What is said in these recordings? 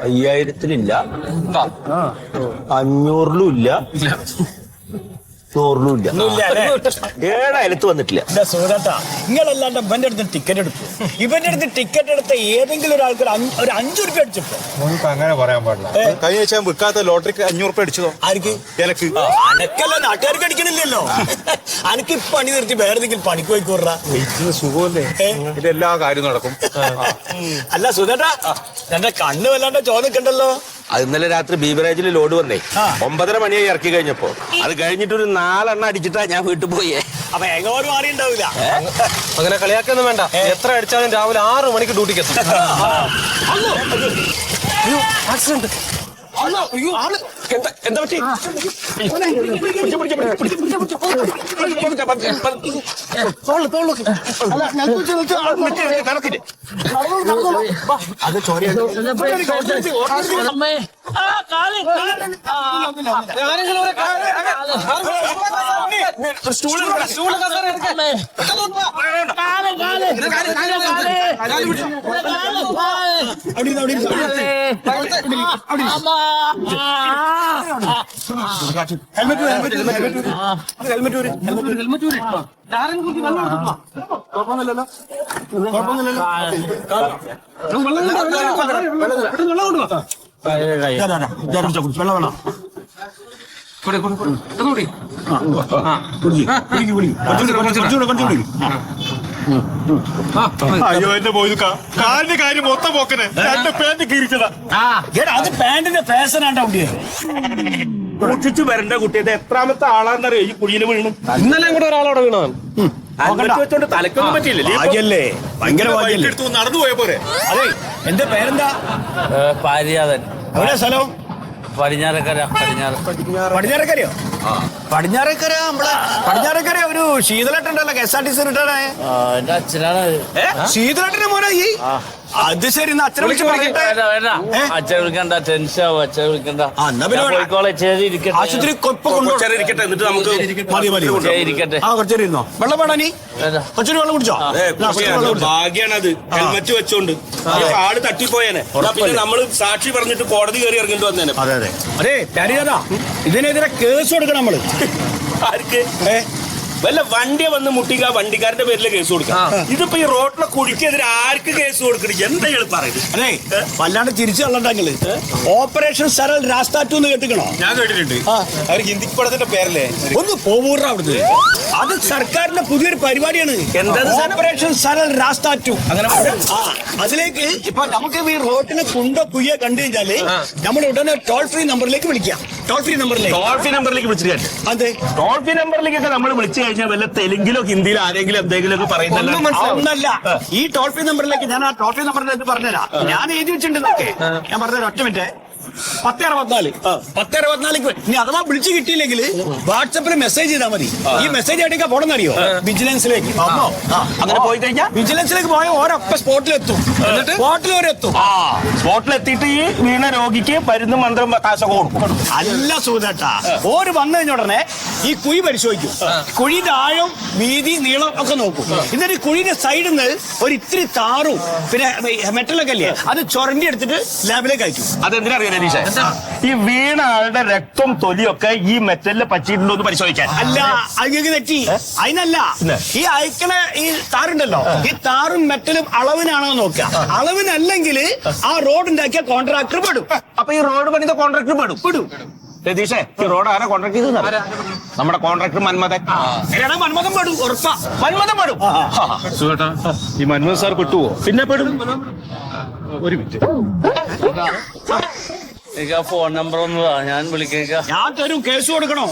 5000-ലില്ല, 500-ലും ഇല്ല, 100-ലും ഇല്ല. 7000-ത്ത് വന്നിട്ടില്ല. നിങ്ങളല്ലാണ്ട് ഇവന്റെ അടുത്ത് ടിക്കറ്റ് എടുത്തു. ഇവന്റെ അടുത്ത് ടിക്കറ്റ് എടുത്ത ഏതെങ്കിലും ഒരാൾക്ക് ഒരു 5 രൂപ അടിച്ചിട്ടോ? അങ്ങനെ പറയാൻ പാടില്ല. കഴിഞ്ഞ ആഴ്ച വിൽക്കാത്ത ലോട്ടറിക്ക് 500 രൂപ അടിച്ചതോ? ആർക്ക്? എനക്ക്. അനക്കല്ല, നാട്ടുകാർക്ക് അടിക്കണില്ലല്ലോ. അനക്ക് പണി നിർത്തി വേറെ എന്തെങ്കിലും പണിക്ക് പോയിക്കൂടാ. സുഖമല്ലേ, ഇതെല്ലാ കാര്യം നടക്കും. അല്ല സുധേട്ടാ, എന്റെ കണ്ണ് വല്ലാണ്ട് ചോദിക്കണ്ടല്ലോ. അത് ഇന്നലെ രാത്രി ബീവറേജിൽ ലോഡ് വന്നേ 9:30 മണിയായി ഇറക്കി കഴിഞ്ഞപ്പോ. അത് കഴിഞ്ഞിട്ടൊരു 4 എണ്ണം അടിച്ചിട്ടാ ഞാൻ വീട്ടിൽ പോയേ. അപ്പൊ എങ്ങോട്ട് മാറി ഉണ്ടാവില്ല. അങ്ങനെ കളിയാക്കൊന്നും വേണ്ട. എത്ര അടിച്ചാലും രാവിലെ 6 മണിക്ക് ഡ്യൂട്ടിക്ക് എത്തും. ആക്സിഡന്റ്. എന്താ പറ്റി? അത് ചോര അയ്യോ എന്റെ പോയി കാലിന്റെ കാര്യം മൊത്തം പോക്കനെ. രണ്ട് പാന്റ് കീറിച്ചതാ. അത് പാന്റിന്റെ ഫാഷനാണ്. കുട്ടിച്ചു വരേണ്ട കുട്ടിയുടെ എത്രാമത്തെ ആളാന്നറിയോ ഈ കുഴിയിൽ വീണു? ഇന്നലെ കൂടെ ഒരാളോടെ വീണതാണ്. വെച്ചോണ്ട് തലക്കൊന്നും പറ്റിയില്ലേ? ഭയങ്കര നടന്നു പോയ പോരെ. അതെ, എന്റെ പേരെന്താ? പാരിയാതൻ. എവിടെ സ്ഥലം? പടിഞ്ഞാറക്കര. പടിഞ്ഞാറക്കരയോ? പടിഞ്ഞാറക്കര നമ്മളെ പടിഞ്ഞാറക്കര ഒരു ശീതളേട്ടുണ്ടല്ലോ, KSRTC റിട്ടേണേ. എന്റെ അച്ഛനാണ്. ശീതളേട്ടന്റെ മോനാ ഈ? അത് ശരി, അച്ഛനെ വിളിച്ച് അച്ഛൻ വിളിക്കണ്ട, ടെൻഷനാവും. അച്ഛൻ വിളിക്കണ്ട. ആശുപത്രി ഇരിക്കട്ടെ, എന്നിട്ട് നമുക്ക് ഇരിക്കട്ടെ. കുറച്ചേരിന്നോ? വെള്ളം വേണോ നീ? കൊച്ചൊരു വെള്ളം കുടിച്ചോ? ഭാഗ്യാണത്. ഹെൽമറ്റ് വെച്ചോണ്ട് ആള് തട്ടിപ്പോയേനെ. പിന്നെ നമ്മള് സാക്ഷി പറഞ്ഞിട്ട് കോടതി കയറി ഇറങ്ങിട്ട് വന്നേനെ. അതെ പ്യാരിയാതാ, ഇതിനെതിരെ കേസ് കൊടുക്കണം നമ്മള്. ആർക്ക്? വല്ല വണ്ടിയെ വന്ന് മുട്ടിക്ക, വണ്ടിക്കാരന്റെ പേരില് കേസ് കൊടുക്കാം. ഇതിപ്പോ ഈ റോഡിലെ കുഴിക്കെതിരെ ആർക്ക് കേസ് കൊടുക്കണം? എന്താ പറയുന്നത്? അതെ, വല്ലാണ്ട് തിരിച്ചു തള്ളണ്ടെങ്കില് ഓപ്പറേഷൻ സരൾ രാസ്താറ്റു എന്ന് കേട്ടിക്കണോ? ഞാൻ കേട്ടിട്ടുണ്ട്. അവർ ഹിന്ദി പടത്തിന്റെ പേരല്ലേ? ഒന്ന് പോവൂറ അവിടുന്ന്. അത് സർക്കാരിന്റെ പുതിയൊരു പരിപാടിയാണ്. ഓപ്പറേഷൻ സരൾ രാസ്താറ്റു. അങ്ങനെ അതിലേക്ക് ഇപ്പൊ നമുക്ക് ഈ റോഡിന് കുണ്ടോ കുയ്യോ കണ്ടു കഴിഞ്ഞാല് നമ്മൾ ഉടനെ ടോൾ ഫ്രീ നമ്പറിലേക്ക് വിളിക്കാം. ടോൾ ഫ്രീ നമ്പറിലേക്ക് വിളിച്ചിട്ട് അതെ, ടോൾ ഫ്രീ നമ്പറിലേക്കൊക്കെ നമ്മൾ വിളിച്ചു കഴിഞ്ഞാൽ വല്ല തെലുങ്കിലോ ഹിന്ദിയിലോ ആരെങ്കിലും എന്തെങ്കിലും ഒക്കെ പറയുന്നല്ല. ഈ ടോൾ ഫ്രീ നമ്പറിലേക്ക് ഞാൻ ആ ടോൾ ഫ്രീ നമ്പറിലേക്ക് പറഞ്ഞുതരാം. ഞാൻ എഴുതി വെച്ചിട്ടുണ്ട്. ഞാൻ പറഞ്ഞുതരാം, ഒറ്റ മിനിറ്റ്. 1064 ഇനി അഥവാ വിളിച്ചു കിട്ടിയില്ലെങ്കിൽ വാട്സപ്പിൽ മെസ്സേജ് ചെയ്താൽ മതി. ഈ മെസ്സേജ് എവിടേക്കാ പോണെന്നറിയോ? വിജിലൻസിലേക്ക്. അങ്ങനെ പോയി കഴിഞ്ഞാൽ വിജിലൻസിലേക്ക് പോയ ഓരൊപ്പം സ്പോട്ടിലെത്തും. സ്പോട്ടിലെത്തിയിട്ട് ഈ വീണ രോഗിക്ക് മരുന്ന് മന്ത്രം കാശൊക്കെ കൊടുക്കും. അല്ല സൂതേട്ടാ, ഓര് വന്നു കഴിഞ്ഞ ഉടനെ ഈ കുഴി പരിശോധിക്കും. കുഴിയുടെ ആഴം, വീതി, നീളം ഒക്കെ നോക്കും. എന്നിട്ട് കുഴിയുടെ സൈഡിൽ നിന്ന് ഒരു ഇത്തിരി താറും പിന്നെ മെറ്റലൊക്കെ അല്ലേ, അത് ചൊരണ്ടി എടുത്തിട്ട് ലാബിലേക്ക് അയക്കും. അതെന്തിനറിയാം രതീഷ്? ഈ വീണ ആളുടെ രക്തം, തൊലിയൊക്കെ ഈ മെറ്റലില് പറ്റിയിട്ടുണ്ടോ എന്ന് പരിശോധിക്കാൻ. അല്ല, അതിലേക്ക് തെറ്റി. അതിനല്ല, ഈ അയക്കണ ഈ താറുണ്ടല്ലോ, ഈ താറും മെറ്റലും അളവിനാണോ നോക്കുക. അളവിനല്ലെങ്കിൽ ആ റോഡ് ഉണ്ടാക്കിയ കോൺട്രാക്ടർ പെടും. അപ്പൊ ഈ റോഡ് പണിത കോൺട്രാക്ടർ പെടും. രതീഷേ, ഈ റോഡ് ആരാ കോൺട്രാക്ട് ചെയ്തത്? നമ്മുടെ കോൺട്രാക്ടർ മന്മഥൻ. മന്മഥൻ പെടും, ഉറപ്പാ. മന്മഥൻ പെടും. ഈ മന്മഥൻ സാർ പെട്ടുവോ? പിന്നെ പെടും. ഒരു മിനിറ്റ്, എനിക്ക് ആ ഫോൺ നമ്പർ ഒന്ന് ഞാൻ വിളിക്കാം. ഞാൻ തരും, കേസ് കൊടുക്കണോ?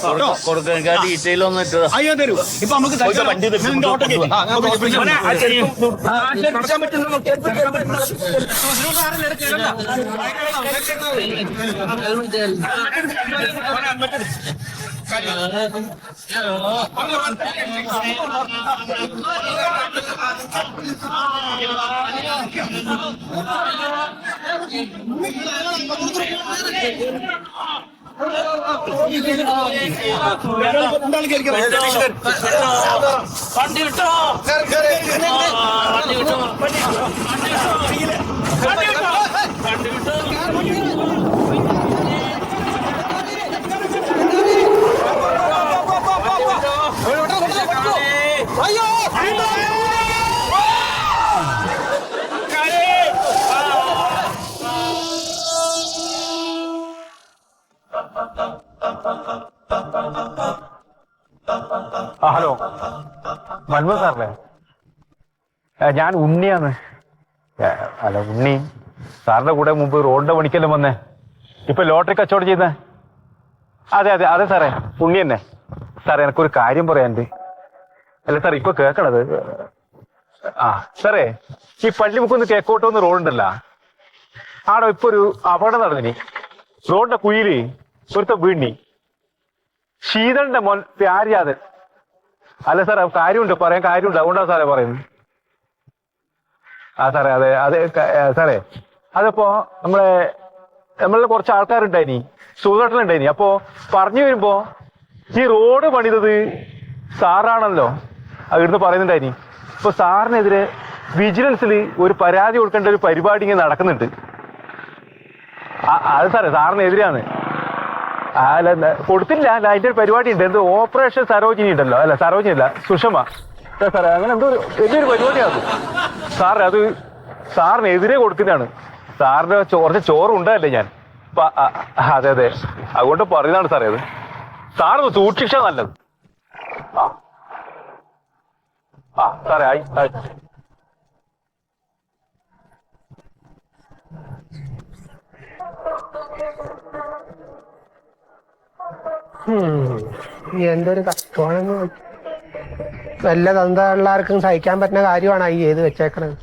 കൊടുക്കാം. എനിക്ക് ആ ഡീറ്റെയിൽ ഒന്ന് ഇട്ടതാ. അയ്യോ തരൂ. ഇപ്പൊ നമുക്ക് വണ്ടി വിട്ടോ, വണ്ടി വിട്ടോ. മന്മ സാറല്ലേ? ഞാൻ ഉണ്ണിയാണ്. അല്ല ഉണ്ണി സാറിന്റെ കൂടെ മുമ്പ് റോഡിന്റെ പണിക്കെല്ലാം വന്നേ, ഇപ്പൊ ലോട്ടറി കച്ചവടം ചെയ്യുന്നേ. അതെ അതെ അതെ സാറേ, ഉണ്ണി തന്നെ. സാറേ എനിക്കൊരു കാര്യം പറയാനുണ്ട്. അല്ല സാർ ഇപ്പൊ കേക്കണത്, ആ സാറേ ഈ പള്ളിമുക്കൊന്ന് കേക്കോട്ടോന്ന് റോഡുണ്ടല്ലോ, ആടോ ഇപ്പൊ ഒരു അപകടം നടന്നിനി. റോഡിന്റെ കുഴിയില് ഒരുത്ത വീണി, ശീതളിന്റെ മോൻ പ്യാരിയാതൻ. അല്ല സാറേ കാര്യമുണ്ട്, പറയാൻ കാര്യമുണ്ട്, അതുകൊണ്ടാണ് സാറേ പറയുന്നത്. ആ സാറേ അതെ അതെ സാറേ, അതിപ്പോ നമ്മളെ കുറച്ച് ആൾക്കാരുണ്ടായിനി, സുഖഘട്ടനുണ്ടായിനി. അപ്പോ പറഞ്ഞു വരുമ്പോ ഈ റോഡ് പണിതത് സാറാണല്ലോ ഇവിടുന്ന് പറയുന്നുണ്ടായിനി. ഇപ്പൊ സാറിനെതിരെ വിജിലൻസിൽ ഒരു പരാതി കൊടുക്കേണ്ട ഒരു പരിപാടി ഇങ്ങനെ നടക്കുന്നുണ്ട്. അത് സാറേ സാറിനെതിരെയാണ്. അല്ല കൊടുത്തില്ല, അല്ല അതിന്റെ ഒരു പരിപാടി ഉണ്ട്, എന്ത് ഓപ്പറേഷൻ സരോജിനി ഉണ്ടല്ലോ, അല്ല സരോജിനി അല്ല സുഷമ സാറേ, അങ്ങനെ എന്തോ വലിയൊരു പരിപാടിയാണ് സാറേ. അത് സാറിനെതിരെ കൊടുക്കുന്നതാണ്. സാറിന്റെ കുറച്ച് ചോറുണ്ടല്ലേ ഞാൻ. അതെ അതെ അതുകൊണ്ട് പറയുന്നതാണ് സാറേ. അത് സാറൊന്ന് സൂക്ഷിച്ചാ നല്ലത്. ആ സാറേ ആയി. എന്തൊരു കഷ്ടമാണെന്ന് വല്ല തന്തള്ളാർക്കും സഹിക്കാൻ പറ്റുന്ന കാര്യമാണ് ഈ ചെയ്ത് വെച്ചേക്കണത്.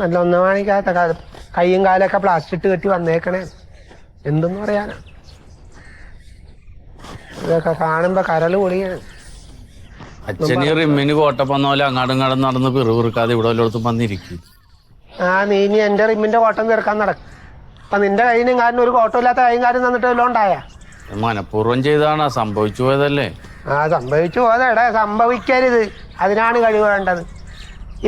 നല്ല ഒന്നും കാണിക്കാത്ത കൈയും കാലൊക്കെ പ്ലാസ്റ്റിക് കെട്ടി വന്നേക്കണേ. എന്തെന്ന് പറയാനാ, ഇതൊക്കെ കാണുമ്പോ കരള് പൊളിയാണ്. അച്ഛന് റിമ്മിന് കോട്ടപ്പന്ന പോലെ അങ്ങാടും ഇങ്ങാടും നടന്ന് പിറുപിറുക്കാതെ ഇവിടെ വല്ലയിടത്തും വന്നിരിക്കും. നീ ഇനി എന്റെ റിമ്മിന്റെ കോട്ടം തീർക്കാൻ നടക്കും. അപ്പൊ നിന്റെ കയ്യിനും കാലിനും ഒരു കോട്ടം ഇല്ലാത്ത കൈയും കാര്യം തന്നിട്ട് വല്ലതും ഉണ്ടായാ? മനഃപൂർവ്വം ചെയ്താണ്, സംഭവിച്ചു പോയതല്ലേ. സംഭവിച്ചു പോയതെടാ, സംഭവിക്കരുത്, അതിനാണ് കഴിവ് വേണ്ടത്.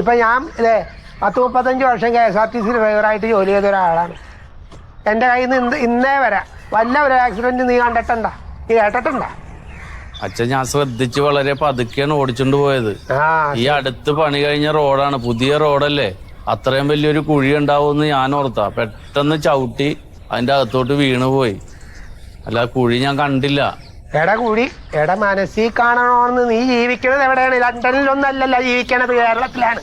ഇപ്പൊ ഞാൻ അല്ലേ 10-35 വർഷം KSRTC ഡ്രൈവറായിട്ട് ജോലി ചെയ്ത ഒരാളാണ്. എൻ്റെ കയ്യിൽ നിന്ന് ഇന്നേ വരെ വല്ല ഒരു ആക്സിഡന്റ് നീ കണ്ടിട്ടുണ്ടാ, നീ കേട്ടിട്ടുണ്ടാ? അച്ഛൻ ഞാൻ ശ്രദ്ധിച്ച് വളരെ പതുക്കെയാണ് ഓടിച്ചോണ്ട് പോയത്. ഈ അടുത്ത് പണി കഴിഞ്ഞ റോഡാണ്, പുതിയ റോഡല്ലേ, അത്രയും വലിയൊരു കുഴി ഉണ്ടാവുമെന്ന് ഞാൻ ഓർത്താ. പെട്ടെന്ന് ചവിട്ടി അതിന്റെ അകത്തോട്ട് വീണു പോയി, അല്ല കുഴി ഞാൻ കണ്ടില്ല. കുഴി മനസ്സിൽ കാണണമെന്ന് നീ ജീവിക്കണത് എവിടെയാണ്? ലണ്ടനിലൊന്നല്ലല്ലോ ജീവിക്കണത്, കേരളത്തിലാണ്.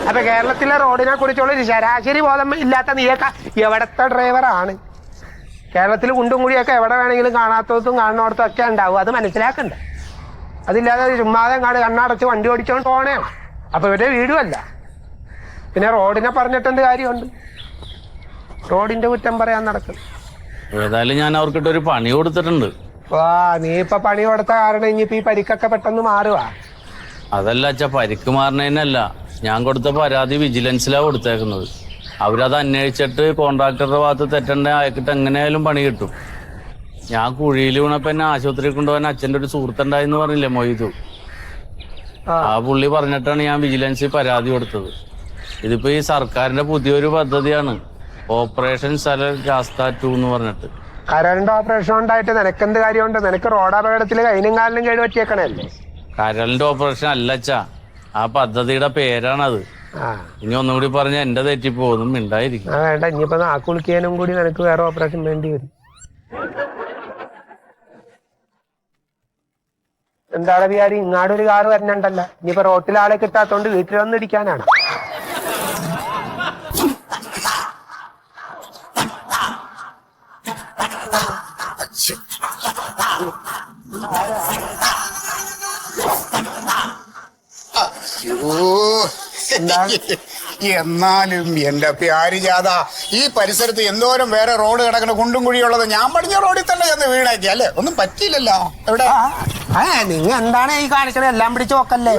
അപ്പൊ കേരളത്തിലെ റോഡിനെ കുറിച്ചുള്ള ഒരു ശരാശരി ബോധം ഇല്ലാത്ത നീയൊക്കെ എവിടത്തെ ഡ്രൈവറാണ്? കേരളത്തിൽ കുണ്ടും കുഴിയൊക്കെ എവിടെ വേണമെങ്കിലും കാണാത്തതും കാണുന്നിടത്തും ഒക്കെ ഉണ്ടാവും, അത് മനസ്സിലാക്കണ്ടേ? അതില്ലാതെ ചുമ്മാതെ കണ്ണടച്ച് വണ്ടി ഓടിച്ചോണ്ട് പോണേ. അപ്പൊ ഇവരുടെ വീടുമല്ല, പിന്നെ റോഡിനെ പറഞ്ഞിട്ടെന്ത് കാര്യമുണ്ട്? റോഡിന്റെ കുറ്റം പറയാൻ നടക്കും. ഏതായാലും ഞാൻ അവർക്കിട്ടൊരു പണി കൊടുത്തിട്ടുണ്ട്. നീ ഇപ്പൊ പണി കൊടുത്ത കാരണം ഇനിയിപ്പോ ഈ പരിക്കൊക്കെ പെട്ടെന്ന് മാറുക? അതല്ല അച്ഛാ, പരിക്ക് മാറണേനല്ല, ഞാൻ കൊടുത്ത പരാതി വിജിലൻസിലാ കൊടുത്തേക്കുന്നത്. അവരത് അന്വേഷിച്ചിട്ട് കോൺട്രാക്ടറുടെ ഭാഗത്ത് തെറ്റണ്ട അയക്കിട്ട് എങ്ങനെയായാലും പണി കിട്ടും. ഞാൻ കുഴിയിൽ വീണപ്പോ എന്നെ ആശുപത്രിയിൽ കൊണ്ടുപോകാൻ അച്ഛൻ്റെ ഒരു സുഹൃത്തുണ്ടായിന്ന് പറഞ്ഞില്ലേ മൊയ്തു, ആ പുള്ളി പറഞ്ഞിട്ടാണ് ഞാൻ വിജിലൻസിൽ പരാതി കൊടുത്തത്. ഇതിപ്പോ ഈ സർക്കാരിന്റെ പുതിയൊരു പദ്ധതിയാണ്, ഓപ്പറേഷൻ സലർ രാസ്ത 2 എന്ന് പറഞ്ഞിട്ട്. കരണ്ട് ഓപ്പറേഷൻ ഉണ്ടായിട്ട് നിനക്കെന്ത് കാര്യമുണ്ട്? നിനക്ക് റോഡ് അപകടത്തിൽ കൈനും കാലിനും കേട് പറ്റിയേക്കണല്ലേ? കരളിന്റെ ഓപ്പറേഷൻ അല്ലച്ചാ, ആ പദ്ധതിയുടെ പേരാണത്. ഇനി ഒന്നുകൂടി പറഞ്ഞ എന്റെ തെറ്റിപ്പോന്നും ഉണ്ടായിരിക്കും. വേണ്ട, ഇനിയിപ്പോ നാക്കുളിക്കാനും കൂടി നിനക്ക് വേറെ ഓപ്പറേഷൻ വേണ്ടി വരും. എന്താണ് വിചാരി, ഇങ്ങാടൊരു കാറ് വരണുണ്ടല്ലോ, ഇനിയിപ്പോ റോട്ടിൽ ആളെ കിട്ടാത്തോണ്ട് വീട്ടിൽ വന്നിരിക്കാനാണ്. എന്നാലും എന്റെ പ്യാരിജാത, ഈ പരിസരത്ത് എന്തോരം വേറെ റോഡ് കിടക്കുന്ന കുണ്ടും കുഴിയുള്ളത്, ഞാൻ പഠിച്ച റോഡിൽ തന്നെ ചെന്ന് വീണേക്കി അല്ലേ, ഒന്നും പറ്റിയില്ലല്ലോ. എവിടെ നിങ്ങൾ എന്താണ് ഈ കാണിക്കണത്? എല്ലാം പിടിച്ചു നോക്കല്ലേ?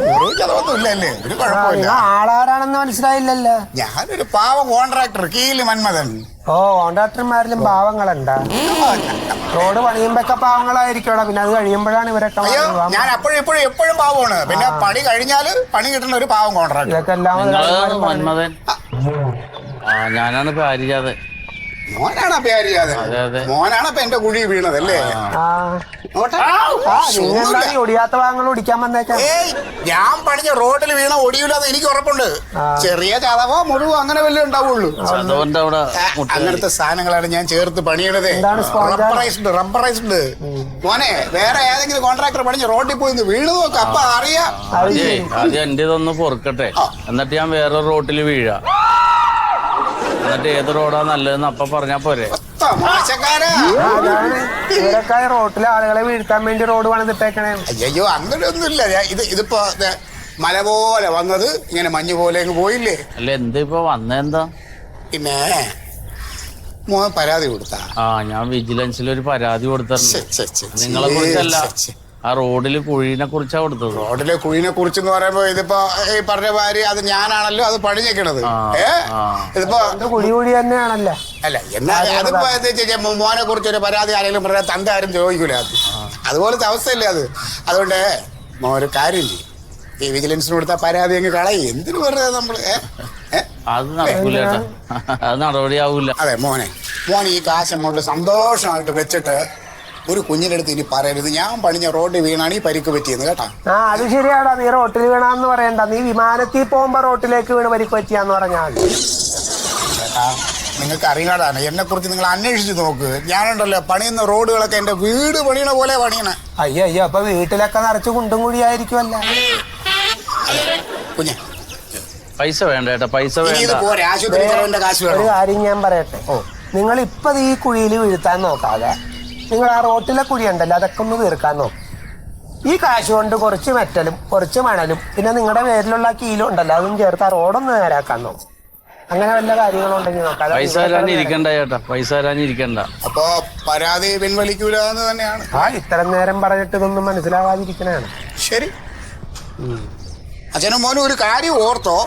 അതൊന്നും ഇല്ലല്ലേ, ഒരു കുഴപ്പമില്ല. ആളാരാണെന്ന് മനസ്സിലായില്ലല്ലോ. ഞാനൊരു പാവ കോൺട്രാക്ടർ, കീല് മന്മഥൻ. കോൺട്രാക്ടർമാരിലും പാവങ്ങളുണ്ടാ? റോഡ് പണിയുമ്പോഴൊക്കെ പാവങ്ങളായിരിക്കും, പിന്നെ അത് കഴിയുമ്പോഴാണ് ഇവരൊക്കെ. ഞാൻ അപ്പോഴും ഇപ്പോഴും എപ്പോഴും പാവമാണ്, പിന്നെ പണി കഴിഞ്ഞാല് പണി കിട്ടുന്ന ഒരു പാവം കോൺട്രാക്ടർ. ഇതൊക്കെ എല്ലാം മന്മഥൻ ഞാനാണ് പാരിജാതൻ. മോനാണ് പ്യാരിജാതൻ? മോനാണ് ഇപ്പൊ എന്റെ കുഴി വീണതല്ലേ? ഒടിയാത്ത ഭാഗങ്ങൾ ഒടിക്കാൻ വന്നേക്കാം. ഞാൻ പഠിച്ച പറഞ്ഞ റോഡിൽ വീണ ഒടിയില്ലാന്ന് എനിക്ക് ഉറപ്പുണ്ട്. ചെറിയ ചതവോ മുറിവോ അങ്ങനെ വല്ലതും ഉണ്ടാവുള്ളൂ. ചതവന്റെ അവിടെ അങ്ങനത്തെ സാധനങ്ങളാണ് ഞാൻ ചേർത്ത് പണിയണത്. റബ്ബറൈസ്ഡ് മോനെ. വേറെ ഏതെങ്കിലും കോൺട്രാക്ടർ പണിഞ്ഞ് റോഡിൽ പോയി വീണ് നോക്ക്, അപ്പൊ അറിയാം. ആദ്യം എന്റെ ഇതൊന്ന് പൊറുക്കട്ടെ, എന്നിട്ട് ഞാൻ വേറെ റോട്ടിൽ വീഴാ. എന്നിട്ട് ഏത് റോഡാ നല്ലതെന്ന് അപ്പൊ പറഞ്ഞാ പോരെ. റോട്ടിലെ ആളുകളെ വീഴ്ത്താൻ വേണ്ടി റോഡ് പണിതിട്ടേക്കണേ. അയ്യോ അങ്ങനെയൊന്നുമില്ല. ഇതിപ്പോ മല പോലെ വന്നത് ഇങ്ങനെ മഞ്ഞ് പോലെ പോയില്ലേ. അല്ല എന്താ ഇപ്പൊ വന്നെന്താ? പിന്നെ മോൻ പരാതി കൊടുത്താ? ഞാൻ വിജിലൻസിൽ ഒരു പരാതി കൊടുത്തിട്ടുണ്ട്. നിങ്ങളെ കുറിച്ചല്ല, ആ റോഡില് കുഴീനെ കുറിച്ചാ കൊടുത്തത്. റോഡിലെ കുഴിനെ കുറിച്ചെന്ന് പറയുമ്പോ ഇതിപ്പോ ഈ പറഞ്ഞ മാതിരി അത് ഞാനാണല്ലോ അത് പണിഞ്ഞേക്കണത്. ഇതിപ്പോ കുഴി കുഴി തന്നെയാണല്ലോ. അല്ല എന്നാലും അതിപ്പോ മോനെ കുറിച്ച് ഒരു പരാതി ആരെങ്കിലും പറഞ്ഞാൽ തന്റെ ആരും ചോദിക്കൂല. അതുപോലത്തെ അവസ്ഥയല്ലേ അത്. അതുകൊണ്ട് മോൻ ഒരു കാര്യം ചെയ്യും, ഈ വിജിലൻസിന് കൊടുത്ത പരാതി അങ്ങ് കളയും. എന്തിനു പറഞ്ഞത് നമ്മള് അത് നടക്കൂല, അത് നടപടിയാവൂല. അതെ മോൻ ഈ കാശ് അങ്ങോട്ട് സന്തോഷമായിട്ട് വെച്ചിട്ട് ഒരു കുഞ്ഞിന്റെ അടുത്ത് ഇനി പറയരുത് ഞാൻ പണിഞ്ഞ റോഡിൽ വീണാണ് ഈ പരിക്ക് പറ്റിയെന്ന്, കേട്ടാ. അത് ശരിയാടാ, നീ റോട്ടിൽ വീണാന്ന് പറയണ്ട. നീ വിമാനത്തിൽ പോകുമ്പോ റോട്ടിലേക്ക് വീണ് പരിക്ക് പറ്റിയാന്ന് പറഞ്ഞാൽ ചേട്ടാ. നിങ്ങൾക്ക് അറിയാടാണ് എന്നെ കുറിച്ച് നിങ്ങൾ അന്വേഷിച്ച് നോക്ക്. ഞാനുണ്ടല്ലോ പണിയുന്ന റോഡുകളൊക്കെ എന്റെ വീട് പണിയണ പോലെ പണിയണ. അയ്യോ അപ്പൊ വീട്ടിലൊക്കെ നിറച്ച് കുണ്ടും കൂടിയായിരിക്കുമല്ല. കുഞ്ഞെ പൈസ വേണ്ട ഏട്ടാ, പൈസ വേണ്ട. ഒരു കാര്യം ഞാൻ പറയട്ടെ, നിങ്ങൾ ഇപ്പൊ ഈ കുഴിയിൽ വീഴ്ത്താൻ നോക്കാതെ നിങ്ങൾ ആ റോട്ടിലെ കുഴി ഉണ്ടല്ലോ അതൊക്കെ ഒന്ന് തീർക്കാൻ നോക്കും. ഈ കാശ് കൊണ്ട് കുറച്ച് മെറ്റലും കുറച്ച് മണലും പിന്നെ നിങ്ങളുടെ പേരിലുള്ള കീലും ഉണ്ടല്ലോ അതും ചേർത്ത് ആ റോഡൊന്ന് നേരാക്കാൻ നോക്കും. അങ്ങനെ വല്ല കാര്യങ്ങളുണ്ടെങ്കിൽ നോക്കാം. പൈസ തരാനിരിക്കണ്ട ചേട്ടാ, പൈസ തരാനിരിക്കണ്ട. അപ്പൊ പരാതി പിൻവലിക്കൂലെന്ന് തന്നെയാണ്. ഇത്രയും നേരം പറഞ്ഞിട്ട് ഇതൊന്നും മനസ്സിലാവാതിരിക്കണാണ്. ശരി, അച്ഛനും മോനും ഒരു കാര്യം ഓർത്തോ,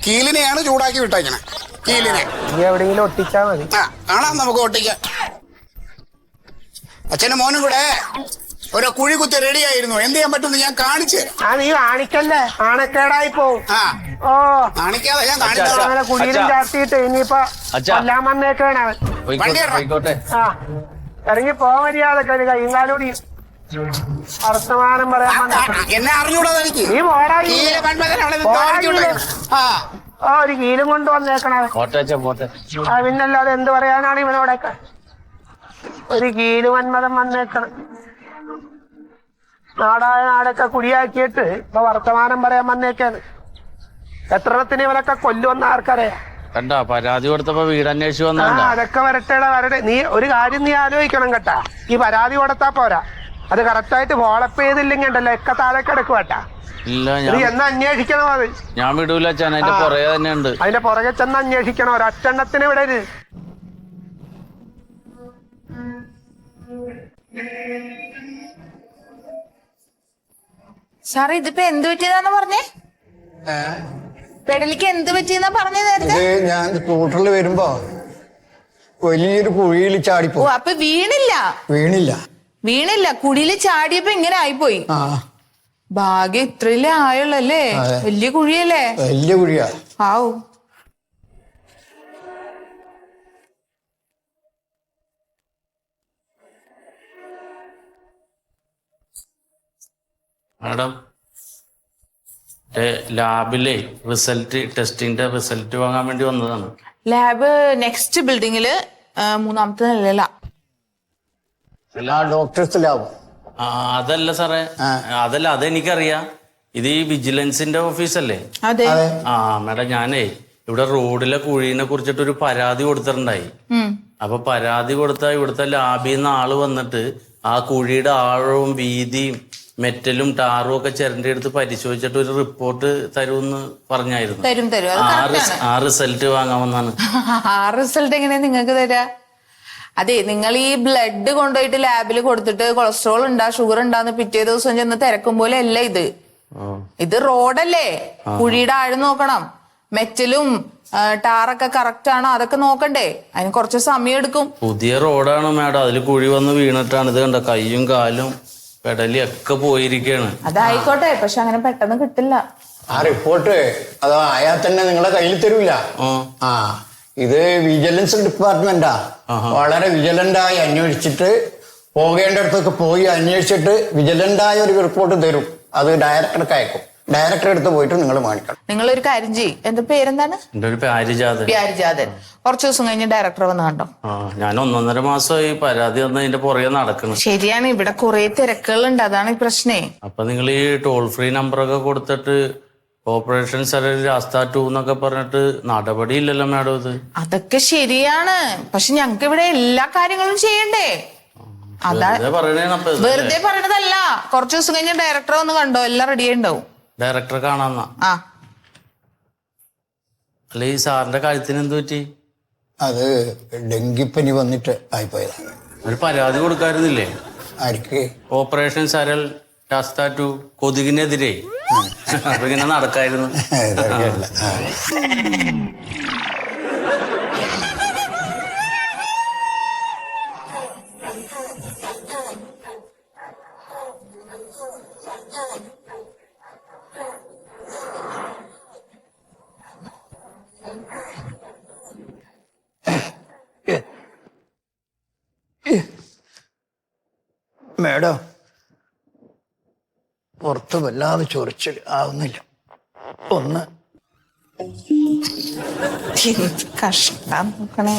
കീലിനെയാണ് ചൂടാക്കി വിട്ടേക്കണേ. കീലിനെ നീ എവിടെയെങ്കിലും ഒട്ടിച്ചാ മതി. കാണാം, നമുക്ക് ഒട്ടിക്കാം. അച്ഛനും മോനും കൂടെ ഒരു കുഴി കുത്തി റെഡി ആയിരുന്നു. എന്ത് ചെയ്യാൻ പറ്റുമെന്ന് ഞാൻ കാണിച്ചു തരാം. നീ കാണിക്കല്ലേ, ആണക്കേടായി പോവും. കാണിക്കാതെ ഞാൻ കാണിച്ചു. കുഴിയിലും ചാർത്തിയിട്ട് ഇനിയിപ്പോ എല്ലാം വന്നേക്കാണ് അവൻ. ഇറങ്ങി പോകാൻ മര്യാദക്ക് ഒരു കൈയും കാലൂടി വർത്തമാനം പറയാൻ എന്നെ അറിഞ്ഞൂടാ എനിക്ക്. നീ ഒരു കീലും കൊണ്ട് വന്നേക്കണേ. പിന്നല്ലാതെ എന്ത് പറയാനാണ് ഇവനോടൊക്കെ. ഒരു കീല് വന്മതം വന്നേക്കണം. നാടായ നാടൊക്കെ കുടിയാക്കിയിട്ട് ഇപ്പൊ വർത്തമാനം പറയാൻ വന്നേക്കാണ്. എത്രത്തിന് ഇവരൊക്കെ കൊല്ലുവന്ന ആർക്കറിയാം. കണ്ടാ പരാതി കൊടുത്തപ്പോ വീട് അന്വേഷിച്ചു വന്നാ. അതൊക്കെ വരട്ടെ. നീ ഒരു കാര്യം നീ ആലോചിക്കണം കേട്ടാ. ഈ പരാതി കൊടുത്താ പോരാ, അത് കറക്റ്റായിട്ട് ഫോളപ്പ് ചെയ്തില്ലെങ്കിൽ ഉണ്ടല്ലോ ഒക്കെ താഴെ കിടക്കും കേട്ടാ. ഇല്ല, എന്നാ അന്വേഷിക്കണം. അത് ഞാൻ വിടൂല അച്ഛൻ, അതിന്റെ പുറകെ തന്നെ ഉണ്ട്. അതിന്റെ പുറകെ ചെന്ന് അന്വേഷിക്കണം. ഒരൊറ്റെണ്ണത്തിന് വിടരുത്. സാറേ ഇതിപ്പോ എന്ത് പറ്റിയതാന്ന് പറഞ്ഞേ? പെടലിക്ക് എന്ത് പറ്റിയെന്നാ പറഞ്ഞേ നേരത്തെ? ഞാൻ സ്കൂട്ടറിൽ വരുമ്പോ വലിയൊരു കുഴിയിൽ ചാടിപ്പോ. അപ്പൊ വീണില്ല കുഴിയിൽ ചാടിയപ്പോ ഇങ്ങനെ ആയിപ്പോയി. ഭാഗ്യം ഇത്രയിലേ ആയുള്ളല്ലേ. വലിയ കുഴിയല്ലേ? വലിയ കുഴിയാ. ആവൂ. മാഡം, ലാബിലെ ടെസ്റ്റിന്റെ റിസൾട്ട് വാങ്ങാൻ വേണ്ടി വന്നതാണ്. ലാബ് നെക്സ്റ്റ് ബിൽഡിങ്ങില് 3ാമത്തെ നിലയിലാ. Doctors lab? അതല്ല സാറേ, അതല്ല, അതെനിക്കറിയാം. ഇത് ഈ വിജിലൻസിന്റെ ഓഫീസല്ലേ? അതെ. മാഡം, ഞാനേ ഇവിടെ റോഡിലെ കുഴീനെ കുറിച്ചിട്ട് ഒരു പരാതി കൊടുത്തിട്ടുണ്ടായി. അപ്പൊ പരാതി കൊടുത്ത ഇവിടുത്തെ ലാബിൽ നിന്ന് ആള് വന്നിട്ട് ആ കുഴിയുടെ ആഴവും വീതിയും മെറ്റലും ടാറും ഒക്കെ ചിരണ്ടി എടുത്ത് പരിശോധിച്ചിട്ട് ഒരു റിപ്പോർട്ട് തരുമെന്ന് പറഞ്ഞായിരുന്നു. ആ റിസൾട്ട് വാങ്ങാമെന്നാണ്. ആ റിസൾട്ട് എങ്ങനെയാ നിങ്ങൾക്ക് തരാ? അതെ, നിങ്ങൾ ഈ ബ്ലഡ് കൊണ്ടുപോയിട്ട് ലാബിൽ കൊടുത്തിട്ട് കൊളസ്ട്രോൾ ഉണ്ടാ ഷുഗർ ഉണ്ടാന്ന് പിറ്റേ ദിവസം ചെന്ന് തിരക്കും പോലെ അല്ല ഇത്. ഇത് റോഡല്ലേ, കുഴിയുടെ ആഴം നോക്കണം, മെറ്റലും ടാറൊക്കെ കറക്റ്റ് ആണോ അതൊക്കെ നോക്കണ്ടേ. അതിന് കുറച്ച് സമയം എടുക്കും. പുതിയ റോഡാണ് മാഡം, അതിൽ കുഴി വന്ന് വീണിട്ടാണ്. ഇത് കണ്ട കയ്യും കാലും പെടലിയൊക്കെ പോയിരിക്കാണ്. അതായിക്കോട്ടെ, പക്ഷെ അങ്ങനെ പെട്ടെന്ന് കിട്ടില്ല. ആ റിപ്പോർട്ട് അത് ആയാൽ തന്നെ നിങ്ങളെ കയ്യിൽ തരൂല. ഇത് വിജിലൻസ് ഡിപ്പാർട്ട്മെന്റാ. വളരെ വിജിലന്റായി അന്വേഷിച്ചിട്ട് പോകേണ്ടടുത്തൊക്കെ പോയി അന്വേഷിച്ചിട്ട് വിജിലന്റായ ഒരു റിപ്പോർട്ട് തരും. അത് ഡയറക്ടർക്ക് അയക്കും. ഡയറക്ടറെ അടുത്ത് പോയിട്ട് നിങ്ങൾ കാണിക്കണം. നിങ്ങളൊരു കാര്യം ചെയ്യും. എന്റെ പേരെന്താണ്? എന്റെ ഒരു പാരിജാതൻ. പ്യാരിജാതൻ. കുറച്ചു ദിവസം കഴിഞ്ഞ് ഡയറക്ടർ വന്ന് കണ്ടോ? ഞാൻ 1.5 മാസമായി പരാതി വന്നതിന്റെ പുറകെ നടക്കണം. ശരിയാണ്, ഇവിടെ കുറെ തിരക്കുകളുണ്ട്, അതാണ് ഈ പ്രശ്നേ. അപ്പൊ നിങ്ങൾ ഈ ടോൾ ഫ്രീ നമ്പറൊക്കെ കൊടുത്തിട്ട് ഓപ്പറേഷൻ സരൽ രാസ്ത 2 എന്നൊക്കെ പറഞ്ഞിട്ട് നടപടി ഇല്ലല്ലോ മാഡം ഇത്? അതൊക്കെ ശരിയാണ്, പക്ഷെ ഞങ്ങക്ക് ഇവിടെ എല്ലാ കാര്യങ്ങളും ചെയ്യണ്ടേ? അതാ വെറുതെ പറയണതല്ല. കുറച്ചു ദിവസം കഴിഞ്ഞ് ഡയറക്ടറെ ഒന്ന് കണ്ടോ, എല്ലാം റെഡി ഉണ്ടാവും. ഡയറക്ടറെ കാണാന്നാ? ആ. അല്ല, ഈ സാറിന്റെ കഴുത്തിന് എന്ത് പറ്റി? അത് ഡെങ്കിപ്പനി വന്നിട്ട് ആയിപ്പോയതാണ്. ഒരു പരാതി കൊടുക്കാറുന്നില്ലേ? ആർക്ക്? ഓപ്പറേഷൻ സരൽ രാസ്ത 2 കൊതുകിനെതിരെ. അപ്പൊ ഇങ്ങനെ നടക്കായിരുന്നു. മേഡം, പുറത്ത് വല്ലാതെ ചൊറിച്ചിൽ ആവുന്നില്ല. ഒന്ന് കഷ്ടം നോക്കണേ.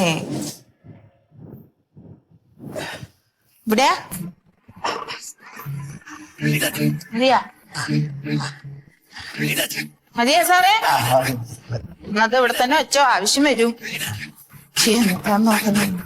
ഇവിടെ മതിയാ സാറേ? അത് ഇവിടെ തന്നെ വെച്ചോ, ആവശ്യം വരും. എനിക്കൊന്ന് വേണ്ടി